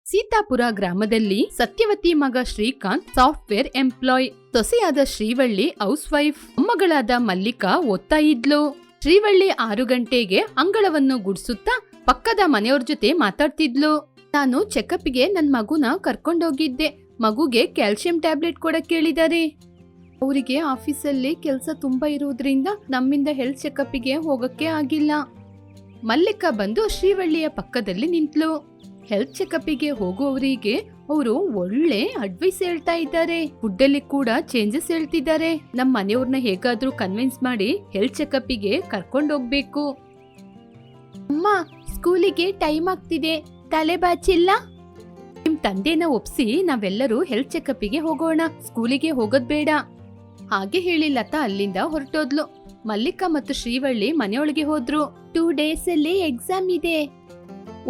ಸೀತಾಪುರ ಗ್ರಾಮದಲ್ಲಿ ಸತ್ಯವತಿ ಮಗ Srikanth software employee, ಸೊಸೆಯಾದ ಶ್ರೀವಳ್ಳಿ ಹೌಸ್ ವೈಫ್, ಮೊಮ್ಮಗಳಾದ ಮಲ್ಲಿಕಾ ಓದ್ತಾ ಇದ್ಲು. ಶ್ರೀವಳ್ಳಿ 6 ಗಂಟೆಗೆ ಅಂಗಳವನ್ನು ಗುಡಿಸುತ್ತಾ ಪಕ್ಕದ ಮನೆಯವ್ರ ಜೊತೆ ಮಾತಾಡ್ತಿದ್ಲು. ನಾನು ಚೆಕಪ್ಗೆ ನನ್ ಮಗುನ ಕರ್ಕೊಂಡೋಗಿದ್ದೆ. ಮಗುಗೆ ಕ್ಯಾಲ್ಸಿಯಂ ಟ್ಯಾಬ್ಲೆಟ್ ಕೊಡಕ್ ಕೇಳಿದಾರೆ. ಅವರಿಗೆ ಆಫೀಸಲ್ಲಿ ಕೆಲಸ ತುಂಬಾ ಇರುವುದ್ರಿಂದ ನಮ್ಮಿಂದ ಹೆಲ್ತ್ ಚೆಕಪ್ಗೆ ಹೋಗಕ್ಕೆ ಆಗಿಲ್ಲ. ಮಲ್ಲಿಕಾ ಬಂದು ಶ್ರೀವಳ್ಳಿಯ ಪಕ್ಕದಲ್ಲಿ ನಿಂತ್ಲು. ಹೆಲ್ತ್ ಚೆಕಪ್ಗೆ ಹೋಗುವವರಿಗೆ ಅವರು ಒಳ್ಳೆ ಅಡ್ವೈಸ್ ಹೇಳ್ತಾ ಇದ್ದಾರೆ. ಫುಡ್ ಅಲ್ಲಿ ಕೂಡ ಚೇಂಜಸ್ ಹೇಳ್ತಿದ್ದಾರೆ. ನಮ್ಮ ಮನೆಯವ್ರನ್ನ ಹೇಗಾದ್ರೂ ಕನ್ವಿನ್ಸ್ ಮಾಡಿ ಹೆಲ್ತ್ ಚೆಕಪ್ಗೆ ಕರ್ಕೊಂಡು ಹೋಗ್ಬೇಕು. ಅಮ್ಮ, ಸ್ಕೂಲಿಗೆ ಟೈಮ್ ಆಗ್ತಿದೆ, ತಲೆ ಬಾಚಿಲ್ಲ. ನಿಮ್ ತಂದೆನ ಒಪ್ಸಿ ನಾವೆಲ್ಲರೂ ಹೆಲ್ತ್ ಚೆಕಪ್ಗೆ ಹೋಗೋಣ, ಸ್ಕೂಲಿಗೆ ಹೋಗೋದ್ ಬೇಡ. ಹಾಗೆ ಹೇಳಿ ಲತಾ ಅಲ್ಲಿಂದ ಹೊರಟೋದ್ಲು. ಮಲ್ಲಿಕಾ ಮತ್ತು ಶ್ರೀವಳ್ಳಿ ಮನೆಯೊಳಗೆ ಹೋದ್ರು. 2 ಡೇಸ್ ಅಲ್ಲಿ ಎಕ್ಸಾಮ್ ಇದೆ.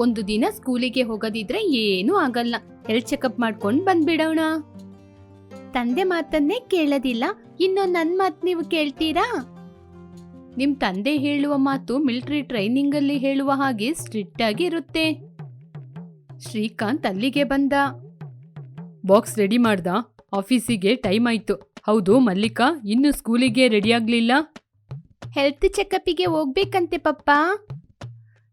ಒಂದು ದಿನ ಸ್ಕೂಲಿಗೆ ಹೋಗೋದಿದ್ರೆ ಏನೂ ಆಗಲ್ಲ, ಹೆಲ್ತ್ ಚೆಕಪ್ ಮಾಡ್ಕೊಂಡ್ ಬಂದ್ಬಿಡೋಣ. ತಂದೆ ಮಾತನ್ನೇ ಕೇಳೋದಿಲ್ಲ, ಇನ್ನು ನನ್ ಮಾತ್ ನೀವು ಕೇಳ್ತೀರಾ? ನಿಮ್ ತಂದೆ ಹೇಳುವ ಮಾತು ಮಿಲಿಟರಿ ಟ್ರೈನಿಂಗ್ ಅಲ್ಲಿ ಹೇಳುವ ಹಾಗೆ ಸ್ಟ್ರಿಕ್ಟ್ ಆಗಿ ಇರುತ್ತೆ. ಶ್ರೀಕಾಂತ್ ಅಲ್ಲಿಗೆ ಬಂದ. ಬಾಕ್ಸ್ ರೆಡಿ ಮಾಡ್ದ? ಆಫೀಸಿಗೆ ಟೈಮ್ ಆಯ್ತು. ಹೌದು ಮಲ್ಲಿಕಾ, ಇನ್ನು ಸ್ಕೂಲಿಗೆ ರೆಡಿ ಆಗ್ಲಿಲ್ಲ? ಹೆಲ್ತ್ ಚೆಕಪ್ಗೆ ಹೋಗ್ಬೇಕಂತೆ ಪಪ್ಪ.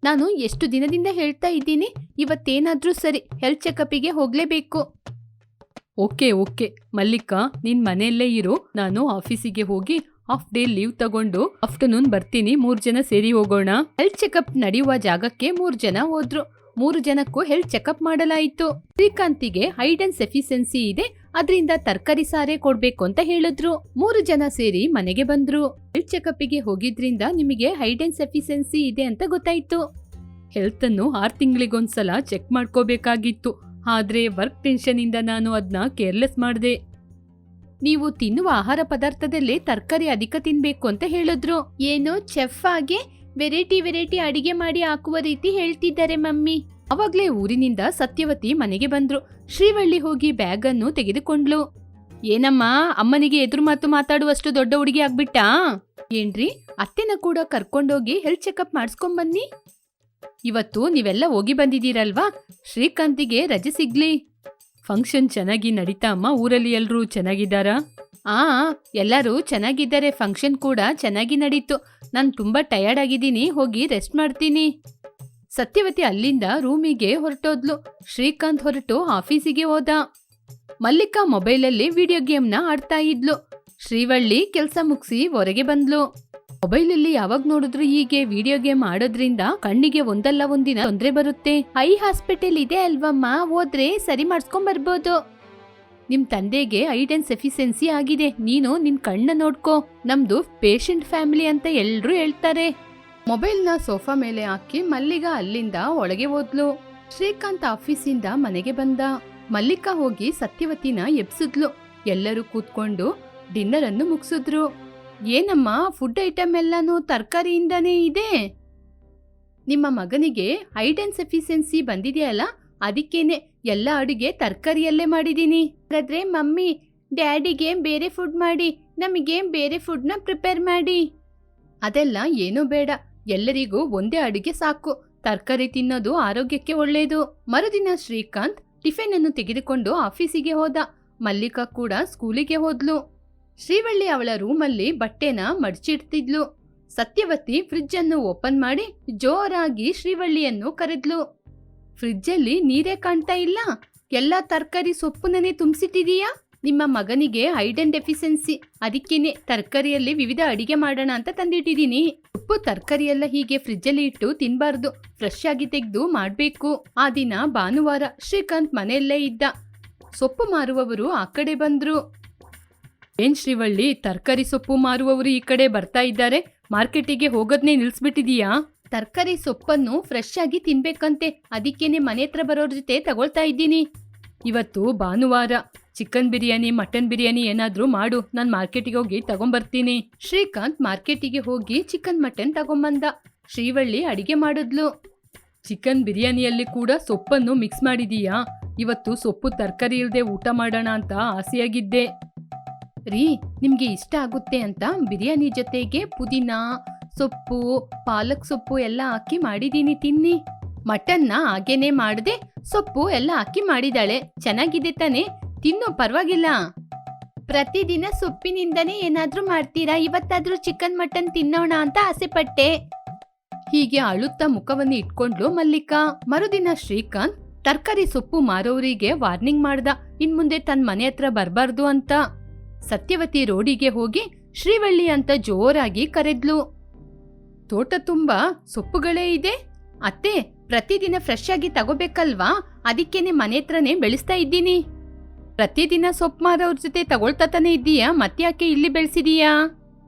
ನಾನು ಎಷ್ಟು ದಿನದಿಂದ ಹೇಳ್ತಾ ಇದ್ದೀನಿ, ಇವತ್ತೇನಾದ್ರೂ ಸರಿ ಹೆಲ್ತ್ ಚೆಕಪ್ಗೆ ಹೋಗ್ಲೇಬೇಕು. ಓಕೆ ಮಲ್ಲಿಕಾ, ನಿನ್ ಮನೆಯಲ್ಲೇ ಇರು. ನಾನು ಆಫೀಸಿಗೆ ಹೋಗಿ ಹಾಫ್ ಡೇ ಲೀವ್ ತಗೊಂಡು ಆಫ್ಟರ್ನೂನ್ ಬರ್ತೀನಿ. 3 ಜನ ಸೇರಿ ಹೋಗೋಣ. ಹೆಲ್ತ್ ಚೆಕಪ್ ನಡೆಯುವ ಜಾಗಕ್ಕೆ 3 ಜನ ಹೋದ್ರು. 3 ಜನಕ್ಕೂ ಹೆಲ್ತ್ ಚೆಕಪ್ ಮಾಡಲಾಯಿತು. ಶ್ರೀಕಾಂತಿಗೆ ಐಡನ್ ಸಫಿಷಿಯನ್ಸಿ ಇದೆ, ಅದರಿಂದ ತರಕಾರಿ ಸಾರೇ ಕೊಡ್ಬೇಕು ಅಂತ ಹೇಳಿದ್ರು. 3 ಜನ ಸೇರಿ ಮನೆಗೆ ಬಂದ್ರು. ಹೆಲ್ತ್ ಚೆಕಪ್ಗೆ ಹೋಗಿದ್ರಿಂದ ನಿಮಗೆ ಐಡನ್ ಸಫಿಷಿಯನ್ಸಿ ಇದೆ ಅಂತ ಗೊತ್ತಾಯ್ತು. ಹೆಲ್ತ್ ಅನ್ನು 6 ತಿಂಗಳಿಗೊಂದ್ಸಲ ಚೆಕ್ ಮಾಡ್ಕೋಬೇಕಾಗಿತ್ತು. ಆದ್ರೆ ವರ್ಕ್ ಟೆನ್ಷನ್ ಇಂದ ನಾನು ಅದನ್ನ ಕೇರ್ಲೆಸ್ ಮಾಡಿದೆ. ನೀವು ತಿನ್ನುವ ಆಹಾರ ಪದಾರ್ಥದಲ್ಲೇ ತರಕಾರಿ ಅಧಿಕ ತಿನ್ಬೇಕು ಅಂತ ಹೇಳಿದ್ರು. ಏನೋ ಚೆಫ್ ಆಗಿ ವೆರೈಟಿ ಅಡಿಗೆ ಮಾಡಿ ಹಾಕುವ ರೀತಿ ಹೇಳ್ತಿದ್ದಾರೆ ಮಮ್ಮಿ. ಅವಾಗ್ಲೇ ಊರಿನಿಂದ ಸತ್ಯವತಿ ಮನೆಗೆ ಬಂದ್ರು. ಶ್ರೀವಳ್ಳಿ ಹೋಗಿ ಬ್ಯಾಗ್ ಅನ್ನು ತೆಗೆದುಕೊಂಡ್ಲು. ಏನಮ್ಮ, ಅಮ್ಮನಿಗೆ ಎದುರು ಮಾತು ಮಾತಾಡುವಷ್ಟು ದೊಡ್ಡ ಹುಡುಗಿ ಆಗ್ಬಿಟ್ಟಾ? ಏನ್ರಿ, ಅತ್ತೆನ ಕೂಡ ಕರ್ಕೊಂಡೋಗಿ ಹೆಲ್ತ್ ಚೆಕಪ್ ಮಾಡಿಸ್ಕೊಂಡ್ ಬನ್ನಿ. ಇವತ್ತು ನೀವೆಲ್ಲ ಹೋಗಿ ಬಂದಿದ್ದೀರಲ್ವಾ, ಶ್ರೀಕಾಂತಿಗೆ ರಜೆ ಸಿಗ್ಲಿ. ಫಂಕ್ಷನ್ ಚೆನ್ನಾಗಿ ನಡೀತಾ ಅಮ್ಮ? ಊರಲ್ಲಿ ಎಲ್ರೂ ಚೆನ್ನಾಗಿದ್ದಾರಾ? ಎಲ್ಲರೂ ಚೆನ್ನಾಗಿದ್ದಾರೆ. ಫಂಕ್ಷನ್ ಕೂಡ ಚೆನ್ನಾಗಿ ನಡೀತು. ನಾನು ತುಂಬಾ ಟಯರ್ಡ್ ಆಗಿದ್ದೀನಿ, ಹೋಗಿ ರೆಸ್ಟ್ ಮಾಡ್ತೀನಿ. ಸತ್ಯವತಿ ಅಲ್ಲಿಂದ ರೂಮಿಗೆ ಹೊರಟೋದ್ಲು. ಶ್ರೀಕಾಂತ್ ಹೊರಟು ಆಫೀಸಿಗೆ ಹೋದ. ಮಲ್ಲಿಕಾ ಮೊಬೈಲಲ್ಲಿ ವಿಡಿಯೋ ಗೇಮ್ನ ಆಡ್ತಾ ಇದ್ಲು. ಶ್ರೀವಳ್ಳಿ ಕೆಲಸ ಮುಗಿಸಿ ಹೊರಗೆ ಬಂದ್ಲು. ಮೊಬೈಲಲ್ಲಿ ಯಾವಾಗ ನೋಡಿದ್ರು ಹೀಗೆ ವಿಡಿಯೋ ಗೇಮ್ ಆಡೋದ್ರಿಂದ ಕಣ್ಣಿಗೆ ಒಂದಲ್ಲ ಒಂದಿನ ತೊಂದ್ರೆ ಬರುತ್ತೆ. ಐ ಹಾಸ್ಪಿಟಲ್ ಇದೆ ಅಲ್ವಮ್ಮ, ಹೋದ್ರೆ ಸರಿ ಮಾಡಿಸ್ಕೊಂಡ್ ಬರ್ಬೋದು. ನಿಮ್ ತಂದೆಗೆ ಐಡನ್ ಸಫಿಷಿಯನ್ಸಿ ಆಗಿದೆ, ನೀನು ನಿನ್ ಕಣ್ಣ ನೋಡ್ಕೋ. ನಮ್ದು ಪೇಷಂಟ್ ಫ್ಯಾಮಿಲಿ ಅಂತ ಎಲ್ರೂ ಹೇಳ್ತಾರೆ. ಮೊಬೈಲ್ನ ಸೋಫಾ ಮೇಲೆ ಹಾಕಿ ಮಲ್ಲಿಕಾ ಅಲ್ಲಿಂದ ಒಳಗೆ ಹೋದ್ಲು. ಶ್ರೀಕಾಂತ್ ಆಫೀಸಿಂದ ಮನೆಗೆ ಬಂದ. ಮಲ್ಲಿಕಾ ಹೋಗಿ ಸತ್ಯವತಿನ ಎಬ್ಸಿದ್ಲು. ಎಲ್ಲರೂ ಕೂತ್ಕೊಂಡು ಡಿನ್ನರ್ ಅನ್ನು ಮುಗಿಸಿದ್ರು. ಏನಮ್ಮ, ಫುಡ್ ಐಟಮ್ ಎಲ್ಲಾನು ತರಕಾರಿಯಿಂದಾನೇ ಇದೆ. ನಿಮ್ಮ ಮಗನಿಗೆ ಐಡನ್ ಸಫಿಷಿಯನ್ಸಿ ಬಂದಿದೆಯಲ್ಲ, ಅದಕ್ಕೇನೆ ಎಲ್ಲ ಅಡುಗೆ ತರಕಾರಿಯಲ್ಲೇ ಮಾಡಿದೀನಿ. ಹಾಗಾದ್ರೆ ಮಮ್ಮಿ, ಡ್ಯಾಡಿಗೆ ಬೇರೆ ಫುಡ್ ಮಾಡಿ, ನಮಗೆ ಬೇರೆ ಫುಡ್ನ ಪ್ರಿಪೇರ್ ಮಾಡಿ. ಅದೆಲ್ಲ ಏನೂ ಬೇಡ, ಎಲ್ಲರಿಗೂ ಒಂದೇ ಅಡುಗೆ ಸಾಕು. ತರಕಾರಿ ತಿನ್ನೋದು ಆರೋಗ್ಯಕ್ಕೆ ಒಳ್ಳೆಯದು. ಮರುದಿನ ಶ್ರೀಕಾಂತ್ ಟಿಫಿನ್ ಅನ್ನು ತೆಗೆದುಕೊಂಡು ಆಫೀಸಿಗೆ ಹೋದ. ಮಲ್ಲಿಕಾ ಕೂಡ ಸ್ಕೂಲಿಗೆ ಹೋದ್ಲು. ಶ್ರೀವಳ್ಳಿ ಅವಳ ರೂಮಲ್ಲಿ ಬಟ್ಟೆನ ಮಡಚಿಡ್ತಿದ್ಲು. ಸತ್ಯವತಿ ಫ್ರಿಡ್ಜ್ ಅನ್ನು ಓಪನ್ ಮಾಡಿ ಜೋರಾಗಿ ಶ್ರೀವಳ್ಳಿಯನ್ನು ಕರೆದ್ಲು. ಫ್ರಿಡ್ಜಲ್ಲಿ ನೀರೇ ಕಾಣ್ತಾ ಇಲ್ಲ, ಎಲ್ಲಾ ತರಕಾರಿ ಸೊಪ್ಪುನೇ ತುಂಬಿಸಿಟ್ಟಿದೀಯಾ? ನಿಮ್ಮ ಮಗನಿಗೆ ಐಡನ್ ಡೆಫಿಷಿಯನ್ಸಿ, ಅದಕ್ಕೇನೆ ತರಕಾರಿಯಲ್ಲಿ ವಿವಿಧ ಅಡಿಗೆ ಮಾಡೋಣ ಅಂತ ತಂದಿಟ್ಟಿದ್ದೀನಿ. ಉಪ್ಪು ತರಕಾರಿ ಎಲ್ಲ ಹೀಗೆ ಫ್ರಿಡ್ಜಲ್ಲಿ ಇಟ್ಟು ತಿನ್ಬಾರ್ದು, ಫ್ರೆಶ್ ಆಗಿ ತೆಗೆದು ಮಾಡ್ಬೇಕು. ಆ ದಿನ ಭಾನುವಾರ. ಶ್ರೀಕಾಂತ್ ಮನೆಯಲ್ಲೇ ಇದ್ದ. ಸೊಪ್ಪು ಮಾರುವವರು ಆ ಕಡೆ ಬಂದ್ರು. ಏನ್ ಶ್ರೀವಳ್ಳಿ, ತರಕಾರಿ ಸೊಪ್ಪು ಮಾರುವವರು ಈ ಕಡೆ ಬರ್ತಾ ಇದ್ದಾರೆ, ಮಾರ್ಕೆಟಿಗೆ ಹೋಗೋದ್ನೇ ನಿಲ್ಸ್ಬಿಟ್ಟಿದೀಯಾ? ತರಕಾರಿ ಸೊಪ್ಪನ್ನು ಫ್ರೆಶ್ ಆಗಿ ತಿನ್ಬೇಕಂತೆ, ಅದಕ್ಕೇನೆ ಮನೆ ಹತ್ರ ಬರೋರ್ ಜೊತೆ ತಗೊಳ್ತಾ ಇದ್ದೀನಿ. ಇವತ್ತು ಭಾನುವಾರ, ಚಿಕನ್ ಬಿರಿಯಾನಿ, ಮಟನ್ ಬಿರಿಯಾನಿ ಏನಾದ್ರೂ ಮಾಡು, ನಾನು ಮಾರ್ಕೆಟಿಗೆ ಹೋಗಿ ತಗೊಂಬರ್ತೀನಿ. ಶ್ರೀಕಾಂತ್ ಮಾರ್ಕೆಟಿಗೆ ಹೋಗಿ ಚಿಕನ್ ಮಟನ್ ತಗೊಂಬಂದ. ಶ್ರೀವಳ್ಳಿ ಅಡಿಗೆ ಮಾಡಿದ್ಲು. ಚಿಕನ್ ಬಿರಿಯಾನಿಯಲ್ಲಿ ಕೂಡ ಸೊಪ್ಪನ್ನು ಮಿಕ್ಸ್ ಮಾಡಿದೀಯಾ? ಇವತ್ತು ಸೊಪ್ಪು ತರಕಾರಿ ಇಲ್ಲದೆ ಊಟ ಮಾಡೋಣ ಅಂತ ಆಸೆಯಾಗಿದ್ದೆ. ರೀ, ನಿಮ್ಗೆ ಇಷ್ಟ ಆಗುತ್ತೆ ಅಂತ ಬಿರಿಯಾನಿ ಜೊತೆಗೆ ಪುದೀನ ಸೊಪ್ಪು, ಪಾಲಕ್ ಸೊಪ್ಪು ಎಲ್ಲ ಹಾಕಿ ಮಾಡಿದೀನಿ, ತಿನ್ನಿ. ಮಟನ್ನ ಹಾಗೇನೆ ಮಾಡದೆ ಸೊಪ್ಪು ಎಲ್ಲ ಹಾಕಿ ಮಾಡಿದಾಳೆ. ಚೆನ್ನಾಗಿದೆ ತಾನೆ, ತಿನ್ನು, ಪರವಾಗಿಲ್ಲ. ಪ್ರತಿದಿನ ಸೊಪ್ಪಿನಿಂದನೇ ಏನಾದ್ರೂ ಮಾಡ್ತೀರಾ, ಇವತ್ತಾದ್ರೂ ಚಿಕನ್ ಮಟನ್ ತಿನ್ನೋಣ ಅಂತ ಆಸೆ ಪಟ್ಟೆ. ಹೀಗೆ ಅಳುತ್ತಾ ಮುಖವನ್ನು ಇಟ್ಕೊಂಡ್ಲು ಮಲ್ಲಿಕಾ. ಮರುದಿನ ಶ್ರೀಕಾಂತ್ ತರಕಾರಿ ಸೊಪ್ಪು ಮಾರೋರಿಗೆ ವಾರ್ನಿಂಗ್ ಮಾಡ್ದ, ಇನ್ಮುಂದೆ ತನ್ನ ಮನೆ ಹತ್ರ ಬರ್ಬಾರ್ದು ಅಂತ. ಸತ್ಯವತಿ ರೋಡಿಗೆ ಹೋಗಿ ಶ್ರೀವಳ್ಳಿ ಅಂತ ಜೋರಾಗಿ ಕರೆದ್ಲು. ತೋಟ ತುಂಬಾ ಸೊಪ್ಪುಗಳೇ ಇದೆ ಅತ್ತೆ, ಪ್ರತಿದಿನ ಫ್ರೆಶ್ ಆಗಿ ತಗೋಬೇಕಲ್ವಾ, ಅದಕ್ಕೇನೆ ಮನೆ ಹತ್ರನೇ ಬೆಳೆಸ್ತಾ ಇದ್ದೀನಿ. ಪ್ರತಿದಿನ ಸೊಪ್ಪು ಮಾರೋರ್ ಜೊತೆ ತಗೊಳ್ತಾ ತಾನೇ ಇದ್ದೀಯಾ, ಮತ್ತ್ಯಾಕೆ ಇಲ್ಲಿ ಬೆಳೆಸಿದೀಯಾ?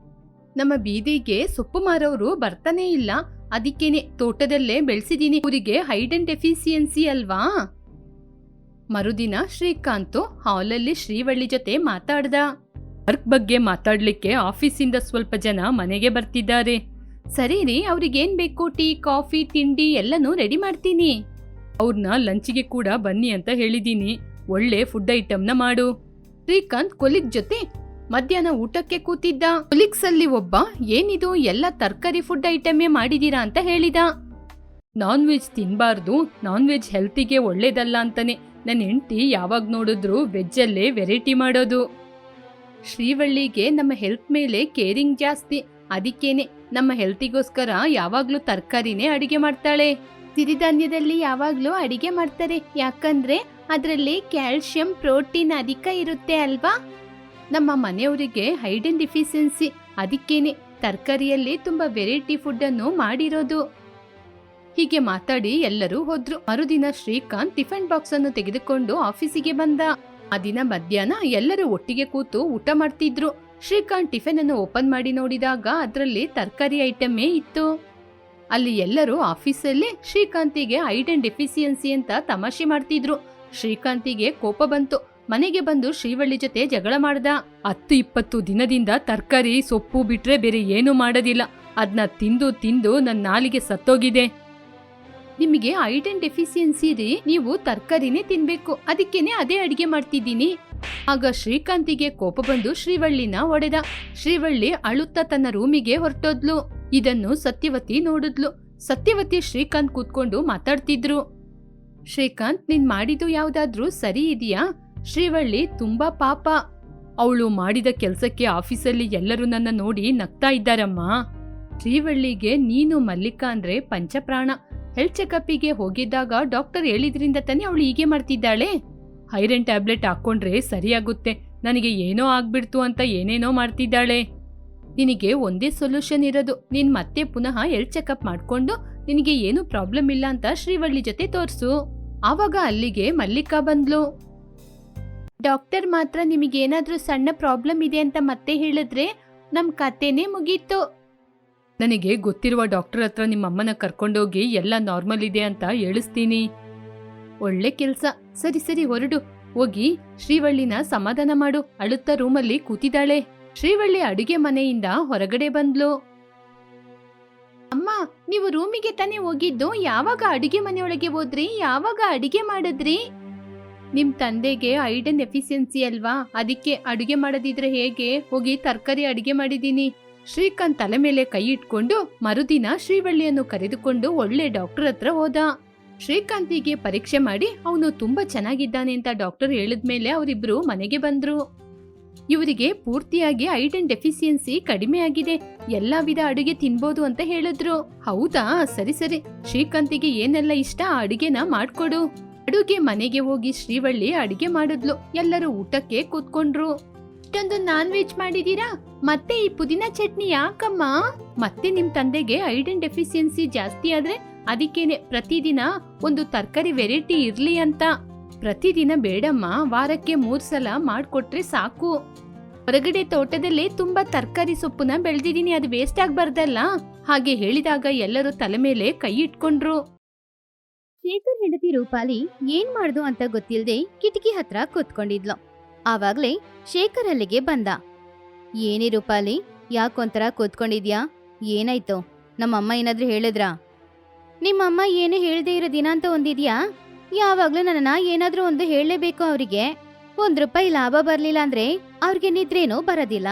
ನಮ್ಮ ಬೀದಿಗೆ ಸೊಪ್ಪು ಮಾರೋರು ಬರ್ತಾನೆ ಇಲ್ಲ, ಅದಕ್ಕೇನೆ ತೋಟದಲ್ಲೇ ಬೆಳೆಸಿದೀನಿ. ಊರಿಗೆ ಹೈಡನ್ ಡೆಫಿಸಿಯನ್ಸಿ ಅಲ್ವಾ? ಮರುದಿನ ಶ್ರೀಕಾಂತ್ ಹಾಲಲ್ಲಿ ಶ್ರೀವಳ್ಳಿ ಜೊತೆ ಮಾತಾಡ್ದ. ವರ್ಕ್ ಬಗ್ಗೆ ಮಾತಾಡ್ಲಿಕ್ಕೆ ಆಫೀಸಿಂದ ಸ್ವಲ್ಪ ಜನ ಮನೆಗೆ ಬರ್ತಿದ್ದಾರೆ. ಸರಿ ರೀ, ಅವ್ರಿಗೇನ್ ಬೇಕು, ಟೀ ಕಾಫಿ ತಿಂಡಿ ಎಲ್ಲನೂ ರೆಡಿ ಮಾಡ್ತೀನಿ. ಅವ್ರನ್ನ ಲಂಚಿಗೆ ಕೂಡ ಬನ್ನಿ ಅಂತ ಹೇಳಿದೀನಿ. ಒಳ್ಳೆ ಫುಡ್ ಐಟಮ್ನ ಮಾಡು. ಶ್ರೀಕಾಂತ್ ಕೊಲಿಗ್ ಜೊತೆ ಮಧ್ಯಾಹ್ನ ಊಟಕ್ಕೆ ಕೂತಿದ್ದ. ಕೊಲಿಗ್ಸ್ ಅಲ್ಲಿ ಒಬ್ಬ, ಏನಿದು ಎಲ್ಲ ತರಕಾರಿ ಫುಡ್ ಐಟಮೇ ಮಾಡಿದೀರಾ ಅಂತ ಹೇಳಿದ. ನಾನ್ ವೆಜ್ ತಿನ್ಬಾರ್ದು, ನಾನ್ ವೆಜ್ ಹೆಲ್ತಿಗೆ ಒಳ್ಳೇದಲ್ಲ ಅಂತಾನೆ ನನ್ನ ಹೆಂಡತಿ ಯಾವಾಗ ನೋಡಿದ್ರು ವೆಜ್ಜಲ್ಲೇ ವೆರೈಟಿ ಮಾಡೋದು. ಶ್ರೀವಳ್ಳಿಗೆ ನಮ್ಮ ಹೆಲ್ತ್ ಮೇಲೆ ಕೇರಿಂಗ್ ಜಾಸ್ತಿ, ಅದಕ್ಕೇನೆ ನಮ್ಮ ಹೆಲ್ತಿಗೋಸ್ಕರ ಯಾವಾಗ್ಲೂ ತರಕಾರಿನೇ ಅಡಿಗೆ ಮಾಡ್ತಾಳೆ. ಸಿರಿಧಾನ್ಯದಲ್ಲಿ ಯಾವಾಗ್ಲೂ ಅಡಿಗೆ ಮಾಡ್ತಾರೆ, ಯಾಕಂದ್ರೆ ಅದರಲ್ಲಿ ಕ್ಯಾಲ್ಸಿಯಂ ಪ್ರೋಟೀನ್ ಅಧಿಕ ಇರುತ್ತೆ ಅಲ್ವಾ. ನಮ್ಮ ಮನೆಯವರಿಗೆ ಹೈಡನ್ ಡಿಫಿಷಿಯನ್ಸಿ, ಅದಕ್ಕೇನೆ ತರಕಾರಿಯಲ್ಲಿ ತುಂಬಾ ವೆರೈಟಿ ಫುಡ್ ಅನ್ನು ಮಾಡಿರೋದು. ಹೀಗೆ ಮಾತಾಡಿ ಎಲ್ಲರೂ ಹೋದ್ರು. ಮರುದಿನ ಶ್ರೀಕಾಂತ್ ಟಿಫನ್ ಬಾಕ್ಸ್ ಅನ್ನು ತೆಗೆದುಕೊಂಡು ಆಫೀಸಿಗೆ ಬಂದ. ಆ ದಿನ ಮಧ್ಯಾಹ್ನ ಎಲ್ಲರೂ ಒಟ್ಟಿಗೆ ಕೂತು ಊಟ ಮಾಡ್ತಿದ್ರು. ಶ್ರೀಕಾಂತ್ ಟಿಫನ್ ಅನ್ನು ಓಪನ್ ಮಾಡಿ ನೋಡಿದಾಗ ಅದರಲ್ಲಿ ತರಕಾರಿ ಐಟಮೇ ಇತ್ತು. ಅಲ್ಲಿ ಎಲ್ಲರೂ ಆಫೀಸಲ್ಲಿ ಶ್ರೀಕಾಂತಿಗೆ ಐಡನ್ ಡೆಫಿಸಿಯನ್ಸಿ ಅಂತ ತಮಾಷೆ ಮಾಡ್ತಿದ್ರು. ಶ್ರೀಕಾಂತಿಗೆ ಕೋಪ ಬಂತು. ಮನೆಗೆ ಬಂದು ಶ್ರೀವಳ್ಳಿ ಜೊತೆ ಜಗಳ ಮಾಡ್ದ. 10-20 ದಿನದಿಂದ ತರಕಾರಿ ಸೊಪ್ಪು ಬಿಟ್ರೆ ಬೇರೆ ಏನು ಮಾಡೋದಿಲ್ಲ, ಅದನ್ನ ತಿಂದು ತಿಂದು ನನ್ನ ನಾಲಿಗೆ ಸತ್ತೋಗಿದೆ. ನಿಮಗೆ ಐಡನ್ ಡೆಫಿಸಿಯನ್ಸಿ ರೀ, ನೀವು ತರಕಾರಿನೇ ತಿನ್ಬೇಕು, ಅದಕ್ಕೇನೆ ಅದೇ ಅಡಿಗೆ ಮಾಡ್ತಿದ್ದೀನಿ. ಆಗ ಶ್ರೀಕಾಂತಿಗೆ ಕೋಪ ಬಂದು ಶ್ರೀವಳ್ಳಿನ ಹೊಡೆದ. ಶ್ರೀವಳ್ಳಿ ಅಳುತ್ತಾ ತನ್ನ ರೂಮಿಗೆ ಹೊರಟೋದ್ಲು. ಇದನ್ನು ಸತ್ಯವತಿ ನೋಡಿದ್ಲು. ಸತ್ಯವತಿ ಶ್ರೀಕಾಂತ್ ಕೂತ್ಕೊಂಡು ಮಾತಾಡ್ತಿದ್ರು. ಶ್ರೀಕಾಂತ್, ನೀನ್ ಮಾಡಿದ್ದು ಯಾವ್ದಾದ್ರೂ ಸರಿ ಇದೆಯಾ? ಶ್ರೀವಳ್ಳಿ ತುಂಬಾ ಪಾಪ, ಅವಳು ಮಾಡಿದ ಕೆಲ್ಸಕ್ಕೆ ಆಫೀಸಲ್ಲಿ ಎಲ್ಲರೂ ನನ್ನ ನೋಡಿ ನಗ್ತಾ ಇದ್ದಾರಮ್ಮ. ಶ್ರೀವಳ್ಳಿಗೆ ನೀನು ಮಲ್ಲಿಕಾ ಅಂದ್ರೆ ಪಂಚಪ್ರಾಣ. ಹೆಲ್ತ್ ಚೆಕಪ್ಪಿಗೆ ಹೋಗಿದ್ದಾಗ ಡಾಕ್ಟರ್ ಹೇಳಿದ್ರಿಂದ ತಾನೇ ಅವಳು ಹೀಗೆ ಮಾಡ್ತಿದ್ದಾಳೆ. ಐರನ್ ಟ್ಯಾಬ್ಲೆಟ್ ಹಾಕೊಂಡ್ರೆ ಸರಿಯಾಗುತ್ತೆ, ನನಗೆ ಏನೋ ಆಗ್ಬಿಡ್ತು ಅಂತ ಏನೇನೋ ಮಾಡ್ತಿದ್ದಾಳೆ. ನಿನಗೆ ಒಂದೇ ಸೊಲ್ಯೂಷನ್ ಇರೋದು, ನೀನ್ ಮತ್ತೆ ಪುನಃ ಹೆಲ್ತ್ ಚೆಕಪ್ ಮಾಡ್ಕೊಂಡು ನಿನಗೆ ಏನು ಪ್ರಾಬ್ಲಮ್ ಇಲ್ಲ ಅಂತ ಶ್ರೀವಳ್ಳಿ ಜೊತೆ ತೋರ್ಸು. ಆವಾಗ ಅಲ್ಲಿಗೆ ಮಲ್ಲಿಕಾ ಬಂದ್ಲು. ಡಾಕ್ಟರ್ ಮಾತ್ರ ನಿಮಗೇನಾದ್ರೂ ಸಣ್ಣ ಪ್ರಾಬ್ಲಮ್ ಇದೆ ಅಂತ ಮತ್ತೆ ಹೇಳಿದ್ರೆ ನಮ್ ಕತೆನೇ ಮುಗೀತು. ನನಗೆ ಗೊತ್ತಿರುವ ಡಾಕ್ಟರ್ ಹತ್ರ ನಿಮ್ಮಮ್ಮನ ಕರ್ಕೊಂಡೋಗಿ ಎಲ್ಲ ನಾರ್ಮಲ್ ಇದೆ ಅಂತ ಹೇಳಿಸ್ತೀನಿ. ಒಳ್ಳೆ ಕೆಲ್ಸ. ಸರಿ ಸರಿ ಹೊರಡು, ಹೋಗಿ ಶ್ರೀವಳ್ಳಿನ ಸಮಾಧಾನ ಮಾಡು. ಅಳುತ್ತಾ ರೂಮಲ್ಲಿ ಕೂತಿದ್ದಾಳೆ. ಶ್ರೀವಳ್ಳಿ ಅಡುಗೆ ಮನೆಯಿಂದ ಹೊರಗಡೆ ಬಂದ್ಲು. ಅಮ್ಮ, ನೀವು ರೂಮಿಗೆ ತಾನೇ ಹೋಗಿದ್ದು, ಯಾವಾಗ ಅಡುಗೆ ಮನೆಯೊಳಗೆ ಹೋದ್ರಿ? ಯಾವಾಗ ಅಡುಗೆ ಮಾಡಿದ್ರಿ? ನಿಮ್ ತಂದೆಗೆ ಐಡನ್ ಎಫಿಷಿಯನ್ಸಿ ಅಲ್ವಾ, ಅದಕ್ಕೆ ಅಡುಗೆ ಮಾಡೋದಿದ್ರೆ ಹೇಗೆ, ಹೋಗಿ ತರಕಾರಿ ಅಡುಗೆ ಮಾಡಿದೀನಿ. ಶ್ರೀಕಾಂತ್ ತಲೆ ಮೇಲೆ ಕೈ ಇಟ್ಕೊಂಡು ಮರುದಿನ ಶ್ರೀವಳ್ಳಿಯನ್ನು ಕರೆದುಕೊಂಡು ಒಳ್ಳೆ ಡಾಕ್ಟರ್ ಹತ್ರ ಹೋದ. ಶ್ರೀಕಾಂತಿಗೆ ಪರೀಕ್ಷೆ ಮಾಡಿ ಅವನು ತುಂಬಾ ಚೆನ್ನಾಗಿದ್ದಾನೆ ಅಂತ ಡಾಕ್ಟರ್ ಹೇಳಿದ್ಮೇಲೆ ಅವರಿಬ್ರು ಮನೆಗೆ ಬಂದ್ರು. ಇವರಿಗೆ ಪೂರ್ತಿಯಾಗಿ ಐಡನ್ ಡೆಫಿಸಿಯನ್ಸಿ ಕಡಿಮೆ ಆಗಿದೆ, ಎಲ್ಲಾ ವಿಧ ಅಡುಗೆ ತಿನ್ಬೋದು ಅಂತ ಹೇಳಿದ್ರು. ಹೌದಾ, ಸರಿ ಸರಿ, ಶ್ರೀಕಾಂತಿಗೆ ಏನೆಲ್ಲ ಇಷ್ಟ ಆ ಅಡುಗೆನ ಮಾಡ್ಕೊಡು. ಅಡುಗೆ ಮನೆಗೆ ಹೋಗಿ ಶ್ರೀವಳ್ಳಿ ಅಡುಗೆ ಮಾಡಿದ್ಲು. ಎಲ್ಲರೂ ಊಟಕ್ಕೆ ಕೂತ್ಕೊಂಡ್ರು. ಇಷ್ಟೊಂದು ನಾನ್ ವೆಜ್ ಮಾಡಿದೀರಾ, ಮತ್ತೆ ಈ ಪುದೀನ ಚಟ್ನಿ ಯಾಕಮ್ಮ? ಮತ್ತೆ ನಿಮ್ ತಂದೆಗೆ ಐಡನ್ ಡೆಫಿಸಿಯನ್ಸಿ ಜಾಸ್ತಿ ಆದ್ರೆ ಅದಕ್ಕೇನೆ ಪ್ರತಿದಿನ ಒಂದು ತರಕಾರಿ ವೆರೈಟಿ ಇರ್ಲಿ ಅಂತ. ಪ್ರತಿದಿನ ಬೇಡಮ್ಮ, ವಾರಕ್ಕೆ 3 ಸಲ ಮಾಡ್ಕೊಟ್ರೆ ಸಾಕು. ಹೊರಗಡೆ ತೋಟದಲ್ಲಿ ತುಂಬಾ ತರಕಾರಿ ಸೊಪ್ಪುನ ಬೆಳೆದಿದ್ದೀನಿ, ಅದು ವೇಸ್ಟ್ ಆಗ್ಬಾರ್ದಲ್ಲ. ಹಾಗೆ ಹೇಳಿದಾಗ ಎಲ್ಲರೂ ತಲೆ ಮೇಲೆ ಕೈ ಇಟ್ಕೊಂಡ್ರು. ಶೇಖರ್ ಹೆಂಡತಿ ರೂಪಾಲಿ ಏನ್ ಮಾಡ್ದು ಅಂತ ಗೊತ್ತಿಲ್ದೆ ಕಿಟಕಿ ಹತ್ರ ಕೂತ್ಕೊಂಡಿದ್ಲು. ಆವಾಗ್ಲೇ ಶೇಖರ್ ಅಲ್ಲಿಗೆ ಬಂದ. ಏನೇ ರೂಪಾಲಿ, ಯಾಕೊಂಥರ ಕೂತ್ಕೊಂಡಿದ್ಯಾ? ಏನಾಯ್ತು? ನಮ್ಮಮ್ಮ ಏನಾದ್ರೂ ಹೇಳಿದ್ರಾ? ನಿಮ್ಮಮ್ಮ ಏನು ಹೇಳ್ದೆ ಇರೋ ದಿನ ಅಂತ ಒಂದಿದ್ಯಾ? ಯಾವಾಗ್ಲೂ ನನ್ನ ಏನಾದ್ರೂ ಒಂದು ಹೇಳಲೇಬೇಕು ಅವರಿಗೆ. ₹1 ಲಾಭ ಬರ್ಲಿಲ್ಲ ಅಂದ್ರೆ ಅವ್ರಿಗೆ ನಿದ್ರೇನೂ ಬರೋದಿಲ್ಲ.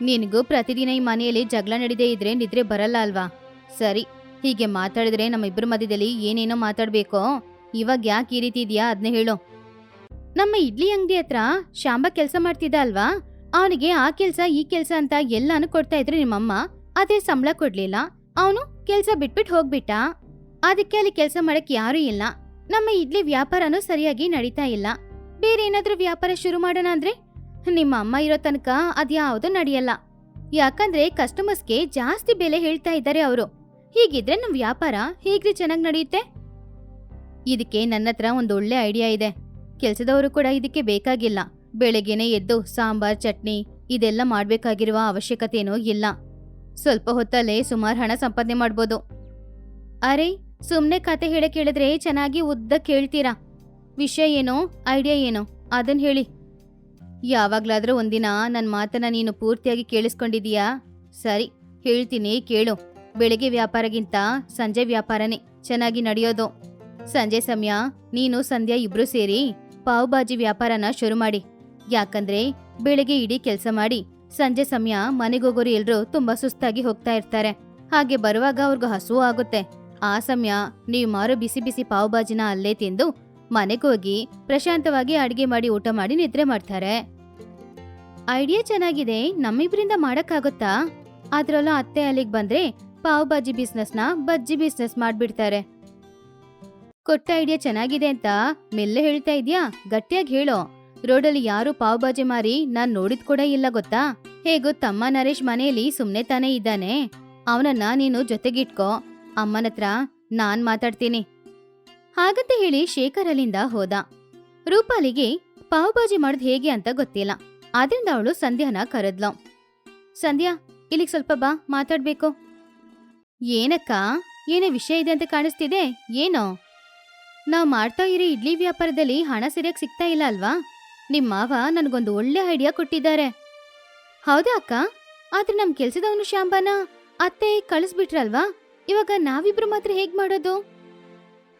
ನಿನಗೂ ಪ್ರತಿದಿನ ಈ ಮನೆಯಲ್ಲಿ ಜಗಳ ನಡೀದೇ ಇದ್ರೆ ನಿದ್ರೆ ಬರಲ್ಲ ಅಲ್ವಾ? ಸರಿ, ಹೀಗೆ ಮಾತಾಡಿದ್ರೆ ನಮ್ಮಿಬ್ಬರ ಮಧ್ಯದಲ್ಲಿ ಏನೇನೋ ಮಾತಾಡ್ಬೇಕೋ. ಇವಾಗ ಯಾಕೆ ಈ ರೀತಿ ಇದೆಯಾ ಅದನ್ನ ಹೇಳು. ನಮ್ಮ ಇಡ್ಲಿ ಅಂಗಡಿ ಹತ್ರ ಶಾಂಬ ಕೆಲಸ ಮಾಡ್ತಿದ್ದ ಅಲ್ವಾ, ಅವನಿಗೆ ಆ ಕೆಲ್ಸ ಈ ಕೆಲ್ಸ ಅಂತ ಎಲ್ಲಾನು ಕೊಡ್ತಾ ಇದ್ರು ನಿಮ್ಮಮ್ಮ. ಆದ್ರೆ ಸಂಬಳ ಕೊಡ್ಲಿಲ್ಲ. ಅವನು ಕೆಲ್ಸ ಬಿಟ್ಬಿಟ್ಟು ಹೋಗ್ಬಿಟ್ಟ. ಅದಕ್ಕೆ ಅಲ್ಲಿ ಕೆಲಸ ಮಾಡಕ್ ಯಾರೂ ಇಲ್ಲ. ನಮ್ಮ ಇಡ್ಲಿ ವ್ಯಾಪಾರನೂ ಸರಿಯಾಗಿ ನಡೀತಾ ಇಲ್ಲ. ಬೇರೆ ಏನಾದ್ರೂ ವ್ಯಾಪಾರ ಶುರು ಮಾಡೋಣ ಅಂದ್ರೆ ನಿಮ್ಮ ಅಮ್ಮ ಇರೋ ತನಕ ಅದ್ಯಾವುದು ನಡೆಯಲ್ಲ. ಯಾಕಂದ್ರೆ ಕಸ್ಟಮರ್ಸ್ಗೆ ಜಾಸ್ತಿ ಬೆಲೆ ಹೇಳ್ತಾ ಇದ್ದಾರೆ ಅವರು. ಹೀಗಿದ್ರೆ ನಮ್ ವ್ಯಾಪಾರ ಹೇಗ್ರಿ ಚೆನ್ನಾಗಿ ನಡೆಯುತ್ತೆ? ಇದಕ್ಕೆ ನನ್ನ ಹತ್ರ ಒಂದು ಒಳ್ಳೆ ಐಡಿಯಾ ಇದೆ. ಕೆಲ್ಸದವರು ಕೂಡ ಇದಕ್ಕೆ ಬೇಕಾಗಿಲ್ಲ. ಬೆಳಗ್ಗೆನೆ ಎದ್ದು ಸಾಂಬಾರ್ ಚಟ್ನಿ ಇದೆಲ್ಲ ಮಾಡ್ಬೇಕಾಗಿರುವ ಅವಶ್ಯಕತೆನೂ ಇಲ್ಲ. ಸ್ವಲ್ಪ ಹೊತ್ತಲ್ಲೇ ಸುಮಾರು ಹಣ ಸಂಪಾದನೆ ಮಾಡ್ಬೋದು. ಅರೆ, ಸುಮ್ನೆ ಕತೆ ಹೇಳಕ್ ಹೇಳಿದ್ರೆ ಚೆನ್ನಾಗಿ ಉದ್ದ ಕೇಳ್ತೀರಾ. ವಿಷಯ ಏನೋ, ಐಡಿಯಾ ಏನೋ ಅದನ್ ಹೇಳಿ. ಯಾವಾಗ್ಲಾದ್ರೂ ಒಂದಿನ ನನ್ನ ಮಾತನ್ನ ನೀನು ಪೂರ್ತಿಯಾಗಿ ಕೇಳಿಸ್ಕೊಂಡಿದೀಯಾ? ಸರಿ, ಹೇಳ್ತೀನಿ ಕೇಳು. ಬೆಳಿಗ್ಗೆ ವ್ಯಾಪಾರಗಿಂತ ಸಂಜೆ ವ್ಯಾಪಾರನೇ ಚೆನ್ನಾಗಿ ನಡೆಯೋದು. ಸಂಜೆ ಸಮಯ ನೀನು ಸಂಧ್ಯಾ ಇಬ್ರು ಸೇರಿ ಪಾವ್ ಭಾಜಿ ವ್ಯಾಪಾರನ ಶುರು ಮಾಡಿ. ಯಾಕಂದ್ರೆ ಬೆಳಿಗ್ಗೆ ಇಡೀ ಕೆಲಸ ಮಾಡಿ ಸಂಜೆ ಸಮಯ ಮನೆಗೋಗೋರು ಎಲ್ರು ತುಂಬಾ ಸುಸ್ತಾಗಿ ಹೋಗ್ತಾ ಇರ್ತಾರೆ. ಹಾಗೆ ಬರುವಾಗ ಅವ್ರಿಗೂ ಹಸುವು ಆಗುತ್ತೆ. ಆ ಸಮಯ ನೀವು ಮಾರೋ ಬಿಸಿ ಬಿಸಿ ಪಾವ್ ಭಾಜಿನ ಅಲ್ಲೇ ತಿಂದು ಮನೆಗೋಗಿ ಪ್ರಶಾಂತವಾಗಿ ಅಡಿಗೆ ಮಾಡಿ ಊಟ ಮಾಡಿ ನಿದ್ರೆ ಮಾಡ್ತಾರೆ. ಐಡಿಯಾ ಚೆನ್ನಾಗಿದೆ. ನಮ್ಮಿಬ್ರಿಂದ ಮಾಡಕ್ಕಾಗುತ್ತಾ? ಅದ್ರಲ್ಲೂ ಅತ್ತೆ ಅಲ್ಲಿಗೆ ಬಂದ್ರೆ ಪಾವ್ ಭಾಜಿ ಬಿಸ್ನೆಸ್ನ ಬಜ್ಜಿ ಬಿಸ್ನೆಸ್ ಮಾಡ್ಬಿಡ್ತಾರೆ. ಕೊಟ್ಟ ಐಡಿಯಾ ಚೆನ್ನಾಗಿದೆ ಅಂತ ಮೆಲ್ಲೆ ಹೇಳ್ತಾ ಇದ್ಯಾ? ಗಟ್ಟಿಯಾಗಿ ಹೇಳೋ. ರೋಡಲ್ಲಿ ಯಾರು ಪಾವ್ ಭಾಜಿ ಮಾರಿ ನಾನ್ ನೋಡಿದ್ ಕೂಡ ಇಲ್ಲ ಗೊತ್ತಾ? ಹೇಗೋ ತಮ್ಮ ನರೇಶ್ ಮನೆಯಲ್ಲಿ ಸುಮ್ನೆ ತಾನೇ ಇದ್ದಾನೆ. ಅವನನ್ನ ನೀನು ಜೊತೆಗಿಟ್ಕೋ. ಅಮ್ಮನತ್ರ ನಾನ್ ಮಾತಾಡ್ತೀನಿ. ಹಾಗಂತ ಹೇಳಿ ಶೇಖರ್ ಅಲ್ಲಿಂದ ಹೋದ. ರೂಪಾಲಿಗೆ ಪಾವ್ ಭಾಜಿ ಮಾಡೋದ್ ಹೇಗೆ ಅಂತ ಗೊತ್ತಿಲ್ಲ. ಆದ್ರಿಂದ ಅವಳು ಸಂಧ್ಯಾನ ಕರೆದ್ಲು. ಸಂಧ್ಯಾ, ಇಲ್ಲಿಗೆ ಸ್ವಲ್ಪ ಬಾ, ಮಾತಾಡ್ಬೇಕು. ಏನಕ್ಕ? ಏನೇ ವಿಷಯ ಇದೆ ಅಂತ ಕಾಣಿಸ್ತಿದೆ. ಏನೋ? ನಾವ್ ಮಾಡ್ತಾ ಇರೋ ಇಡ್ಲಿ ವ್ಯಾಪಾರದಲ್ಲಿ ಹಣ ಸರಿಯಾಗಿ ಸಿಗ್ತಾ ಇಲ್ಲ ಅಲ್ವಾ? ನಿಮ್ ಮಾವ ನನಗೊಂದು ಒಳ್ಳೆ ಐಡಿಯಾ ಕೊಟ್ಟಿದ್ದಾರೆ. ಹೌದಾ ಅಕ್ಕ? ಆದ್ರೆ ನಮ್ ಕೆಲ್ಸದವನು ಶಾಂಬಾನ ಅತ್ತೆ ಕಳಿಸ್ಬಿಟ್ರಲ್ವಾ? ಇವಾಗ ನಾವಿಬ್ರು ಮಾತ್ರ ಹೇಗ್ ಮಾಡೋದು?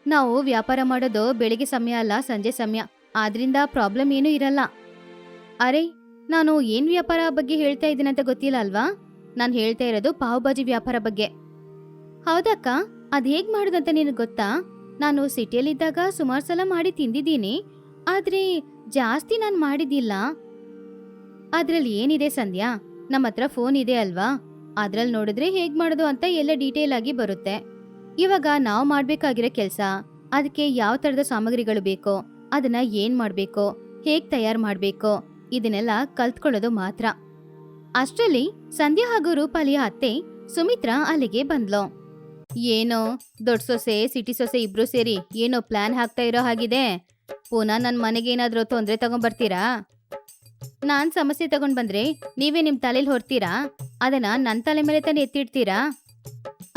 ನಾವು ವ್ಯಾಪಾರ ಮಾಡೋದು ಬೆಳಿಗ್ಗೆ ಸಮಯ ಅಲ್ಲ, ಸಂಜೆ ಸಮಯ. ಆದ್ರಿಂದ ಪ್ರಾಬ್ಲಮ್ ಏನೂ ಇರಲ್ಲ. ಅರೆ, ನಾನು ಏನ್ ವ್ಯಾಪಾರ ಬಗ್ಗೆ ಹೇಳ್ತಾ ಇದ್ದೀನಂತ ಗೊತ್ತಿಲ್ಲ ಅಲ್ವಾ? ನಾನು ಹೇಳ್ತಾ ಇರೋದು ಪಾವ್ ಭಾಜಿ ವ್ಯಾಪಾರ ಬಗ್ಗೆ. ಹೌದಕ್ಕ? ಅದ್ ಹೇಗ್ ಮಾಡೋದಂತ ನಿನಗೆ ಗೊತ್ತಾ? ನಾನು ಸಿಟಿಯಲ್ಲಿದ್ದಾಗ ಸುಮಾರು ಸಲ ಮಾಡಿ ತಿಂದಿದ್ದೀನಿ. ಆದ್ರೆ ಜಾಸ್ತಿ ನಾನು ಮಾಡಿದ್ದಿಲ್ಲ. ಅದ್ರಲ್ಲಿ ಏನಿದೆ ಸಂಧ್ಯಾ, ನಮ್ಮ ಹತ್ರ ಫೋನ್ ಇದೆ ಅಲ್ವಾ? ಅದ್ರಲ್ಲಿ ನೋಡಿದ್ರೆ ಹೇಗ್ ಮಾಡೋದು ಅಂತ ಎಲ್ಲ ಡೀಟೇಲ್ ಆಗಿ ಬರುತ್ತೆ. ಇವಾಗ ನಾವು ಮಾಡ್ಬೇಕಾಗಿರೋ ಕೆಲಸ, ಅದಕ್ಕೆ ಯಾವ ತರದ ಸಾಮಗ್ರಿಗಳು ಬೇಕೋ, ಅದನ್ನ ಏನ್ ಮಾಡ್ಬೇಕೋ, ಹೇಗ್ ತಯಾರು ಮಾಡ್ಬೇಕೋ, ಇದನ್ನೆಲ್ಲ ಕಲ್ತ್ಕೊಳ್ಳೋದು ಮಾತ್ರ. ಅಷ್ಟರಲ್ಲಿ ಸಂಧ್ಯಾ ಹಾಗೂ ರೂಪಾಲಿಯ ಅತ್ತೆ ಸುಮಿತ್ರಾ ಅಲ್ಲಿಗೆ ಬಂದ್ಲು. ಏನೋ ದೊಡ್ಡ ಸೊಸೆ ಸಿಟಿ ಸೊಸೆ ಇಬ್ರು ಸೇರಿ ಏನೋ ಪ್ಲಾನ್ ಹಾಕ್ತಾ ಇರೋ ಹಾಗಿದೆ. ಪುನಃ ನನ್ ಮನೆಗೇನಾದ್ರೂ ತೊಂದ್ರೆ ತಗೊಂಡ್ಬರ್ತೀರಾ? ನಾನ್ ಸಮಸ್ಯೆ ತಗೊಂಡ್ ಬಂದ್ರೆ ನೀವೇ ನಿಮ್ ತಲೆಯಲ್ಲಿ ಹೊರ್ತೀರಾ? ಅದನ್ನ ನನ್ ತಲೆ ಮೇಲೆ ತಾನೇ ಎತ್ತಿಡ್ತೀರಾ?